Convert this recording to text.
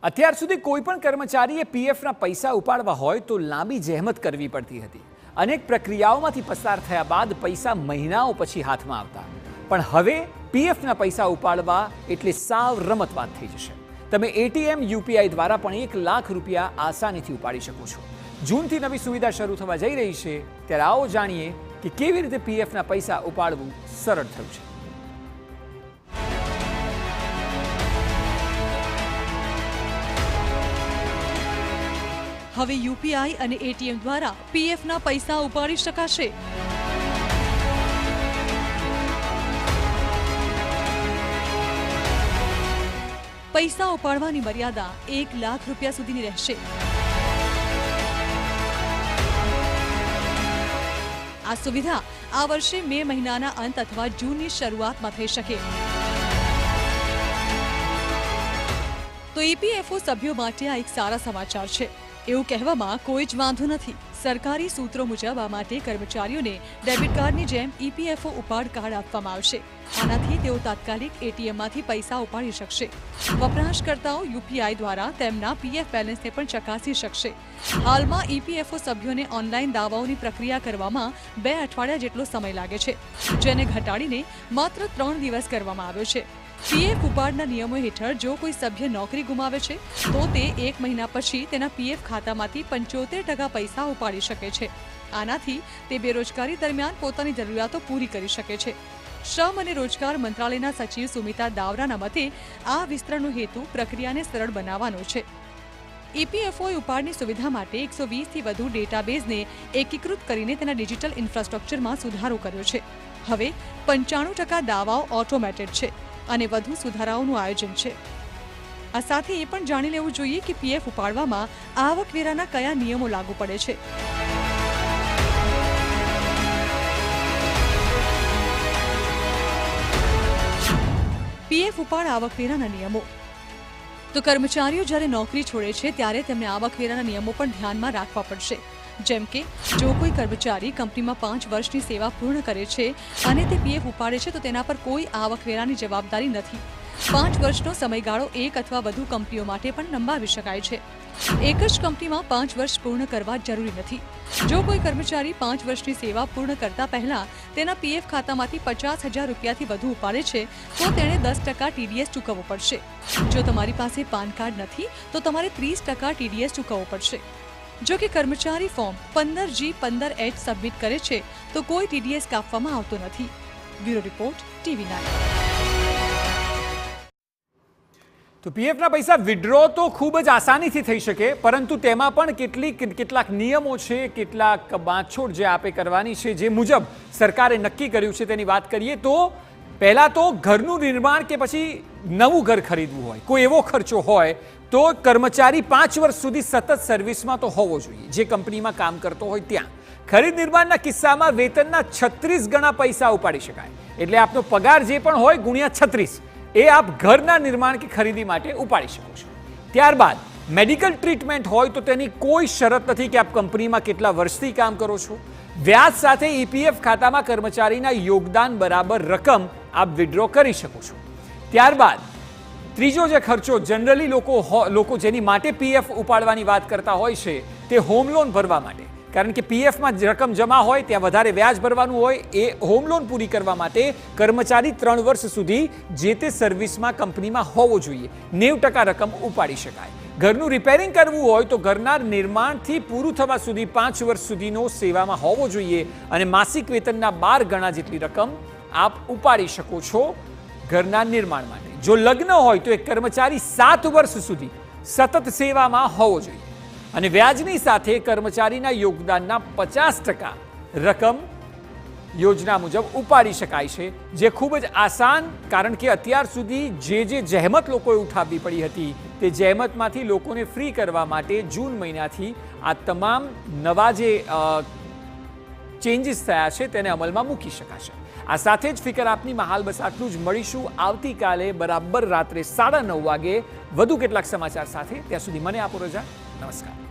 અત્યાર સુધી કોઈ પણ કર્મચારીએ પીએફના પૈસા ઉપાડવા હોય તો લાંબી જહેમત કરવી પડતી હતી। અનેક પ્રક્રિયાઓમાંથી પસાર થયા બાદ પૈસા મહિનાઓ પછી હાથમાં આવતા, પણ હવે પીએફના પૈસા ઉપાડવા એટલે સાવ રમત વાત થઈ જશે। તમે એટીએમ યુપીઆઈ દ્વારા પણ 1 લાખ રૂપિયા આસાનીથી ઉપાડી શકો છો। જૂનથી નવી સુવિધા શરૂ થવા જઈ રહી છે, ત્યારે આવો જાણીએ કે કેવી રીતે પીએફના પૈસા ઉપાડવું સરળ થયું છે। હવે યુપીઆઈ અને એટીએમ દ્વારા પીએફના પૈસા ઉપાડી શકાશે। પૈસા ઉપાડવાની મર્યાદા 1 લાખ રૂપિયા સુધીની રહેશે। આ સુવિધા આ વર્ષે મે મહિનાના અંત અથવા જૂનની શરૂઆતમાં થઈ શકે। તો ઈપીએફઓ સભ્યો માટે આ એક સારા સમાચાર છે। એવું કહેવામાં કોઈ જ વાંધો નથી। સરકારી સૂત્રો મુજબ આ માટે કર્મચારીઓને ડેબિટ કાર્ડની જેમ ઈપીએફઓ ઉપાડ કાર્ડ આપવામાં આવશે। આનાથી તેઓ તાત્કાલિક એટીએમમાંથી પૈસા ઉપાડી શકશે। વપરાશકર્તાઓ યુપીઆઈ દ્વારા તેમના પીએફ બેલેન્સને પણ ચકાસી શકશે। હાલમાં ઈપીએફઓ સભ્યોને ઓનલાઈન દાવાઓની પ્રક્રિયા કરવામાં 2 અઠવાડિયા જેટલો સમય લાગે છે, જેને ઘટાડીને માત્ર 3 દિવસ કરવામાં આવ્યો છે। પીએફ ઉપાડના નિયમો હેઠળ જો કોઈ સભ્ય નોકરી ગુમાવે છે તો તે 1 મહિના પછી તેના પીએફ ખાતામાંથી 75% પૈસા ઉપાડી શકે છે। આનાથી તે બેરોજગારી દરમિયાન પોતાની જરૂરિયાતો પૂરી કરી શકે છે। શ્રમ અને રોજગાર મંત્રાલયના સચિવ સુમિતા દાવરાના મતે આ વિસ્તરણનો હેતુ પ્રક્રિયાને સરળ બનાવવાનો છે। ઈપીએફઓ ઉપાડની સુવિધા માટે 120થી વધુ ડેટાબેઝને એકીકૃત કરીને તેના ડિજિટલ ઇન્ફ્રાસ્ટ્રક્ચરમાં સુધારો કર્યો છે। હવે 95% દાવાઓ ઓટોમેટેડ છે અને વધુ સુધારાઓનું આયોજન છે। આ સાથે એ પણ જાણી લેવું જોઈએ કે પીએફ ઉપાડવામાં આવકવેરાના કયા નિયમો લાગુ પડે છે। પીએફ ઉપાડ આવકવેરાના નિયમો। તો કર્મચારીઓ જ્યારે નોકરી છોડે છે ત્યારે તેમને આવકવેરાના નિયમો પણ ધ્યાનમાં રાખવા પડશે। જેમ કે જો કોઈ કર્મચારી કંપનીમાં 5 વર્ષની સેવા પૂર્ણ કરે છે અને તે પીએફ ઉપાડે છે તો તેના પર કોઈ આવકવેરાની જવાબદારી નથી। 5 વર્ષનો સમયગાળો 1 અથવા વધુ કંપનીઓ માટે પણ લંબાવી શકાય છે। એક જ કંપનીમાં 5 વર્ષ પૂર્ણ કરવા જરૂરી નથી। જો કોઈ કર્મચારી 5 વર્ષની સેવા પૂર્ણ કરતા પહેલા તેના પીએફ ખાતામાંથી 50,000 રૂપિયાથી વધુ ઉપાડે છે તો તેણે 10% ટીડીએસ ચૂકવવો પડશે। જો તમારી પાસે પાન કાર્ડ નથી તો તમારે 30% ટીડીએસ ચૂકવવો પડશે। જો કે કર્મચારી ફોર્મ 15G15H સબમિટ કરે છે તો કોઈ ટીડીએસ કાપવામાં આવતો નથી। Bureau report TV9। તો પીએફના પૈસા વિડ્રો તો ખૂબ જ આસાનીથી થઈ શકે, પરંતુ તેમાં પણ કેટલાક નિયમો છે, કેટલાક બાંધછોડ જે આપે કરવાની છે, જે મુજબ સરકારે નક્કી કર્યું છે તેની વાત કરીએ તો પહેલાં તો ઘરનું નિર્માણ કે પછી નવું ઘર ખરીદવું હોય, કોઈ એવો ખર્ચો હોય તો કર્મચારી 5 વર્ષ સુધી સતત સર્વિસમાં તો હોવો જોઈએ, જે કંપનીમાં કામ કરતો હોય ત્યાં। ખરીદ નિર્માણના કિસ્સામાં વેતનના 36 ગણા પૈસા ઉપાડી શકાય, એટલે આપનો પગાર જે પણ હોય ગુણ્યા 36 એ આપ ઘરના નિર્માણ કે ખરીદી માટે ઉપાડી શકો છો। ત્યારબાદ મેડિકલ ટ્રીટમેન્ટ હોય તો તેની કોઈ શરત નથી કે આપ કંપનીમાં કેટલા વર્ષથી કામ કરો છો। વ્યાજ સાથે ઈપીએફ ખાતામાં કર્મચારીના યોગદાન બરાબર રકમ આપ વિડ્રો કરી શકો છો। ત્યારબાદ ત્રીજો જે ખર્ચો જનરલી લોકો જેની માટે પીએફ ઉપાડવાની વાત કરતા હોય છે તે હોમ લોન ભરવા માટે, કારણ કે પીએફમાં રકમ જમા હોય ત્યાં વધારે વ્યાજ ભરવાનું હોય, એ હોમ લોન પૂરી કરવા માટે કર્મચારી 3 વર્ષ સુધી જે તે સર્વિસમાં કંપનીમાં હોવો જોઈએ, 90% રકમ ઉપાડી શકાય। ઘરનું રિપેરિંગ કરવું હોય તો ઘરના નિર્માણથી પૂરું થવા સુધી 5 વર્ષ સુધીનો સેવામાં હોવો જોઈએ અને માસિક વેતનના 12 ગણા જેટલી રકમ આપ ઉપાડી શકો છો ઘરના નિર્માણ માટે। જો લગ્ન હોય તો એક કર્મચારી 7 વર્ષ સુધી સતત સેવામાં હોવો જોઈએ અને વ્યાજની સાથે કર્મચારીના યોગદાનના 50% રકમ યોજના મુજબ ઉપાડી શકાય છે, જે ખૂબ જ આસાન, કારણ કે અત્યાર સુધી જે જહેમત લોકોએ ઉઠાવવી પડી હતી તે જહેમતમાંથી લોકોને ફ્રી કરવા માટે જૂન મહિનાથી આ તમામ નવા જે ચેન્જીસ થયા છે તેને અમલમાં મૂકી શકાશે। આ સાથે જ ફિકર આપનીમાં હાલ બસ આટલું જ। મળીશું આવતીકાલે બરાબર રાત્રે 9:30 વાગે વધુ કેટલાક સમાચાર સાથે। ત્યાં સુધી મને આપો રજા। નમસ્કાર।